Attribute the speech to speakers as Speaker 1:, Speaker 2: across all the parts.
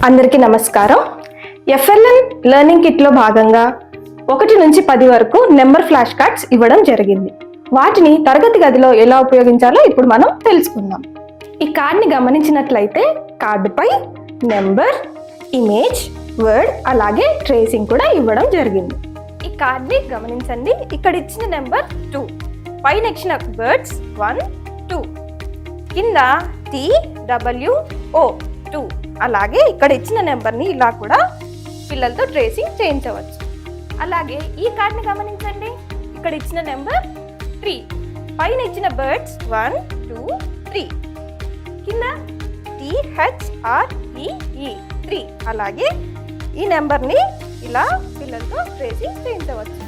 Speaker 1: అందరికీ నమస్కారం. FLN learning కిట్లో భాగంగా 1 నుంచి 10 వరకు నెంబర్ ఫ్లాష్ కార్డ్స్ ఇవ్వడం జరిగింది. వాటిని తరగతి గదిలో ఎలా ఉపయోగించాలో ఇప్పుడు మనం తెలుసుకుందాం. ఈ కార్డ్ని గమనించినట్లయితే కార్డుపై నెంబర్, ఇమేజ్, వర్డ్ అలాగే ట్రేసింగ్ కూడా ఇవ్వడం జరిగింది. ఈ కార్డ్ని గమనించండి. ఇక్కడ ఇచ్చిన నెంబర్ 2, పైన ఇచ్చిన వర్డ్స్ 1, 2, కింద TWO 2. అలాగే ఇక్కడ ఇచ్చిన నెంబర్ని ఇలా కూడా పిల్లలతో ట్రేసింగ్ చేయించవచ్చు. అలాగే ఈ కార్డ్ని గమనించండి. ఇక్కడ ఇచ్చిన నెంబర్ 3, పైన ఇచ్చిన బర్డ్స్ 1, 2, 3, కింద THREE 3. అలాగే ఈ నెంబర్ని ఇలా పిల్లలతో ట్రేసింగ్ చేయించవచ్చు.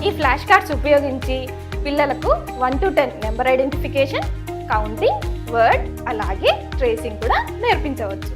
Speaker 1: ఈ ఫ్లాష్ కార్డ్స్ ఉపయోగించి పిల్లలకు 1 to 10 number identification, counting, word అలాగే ట్రేసింగ్ కూడా నేర్పించవచ్చు.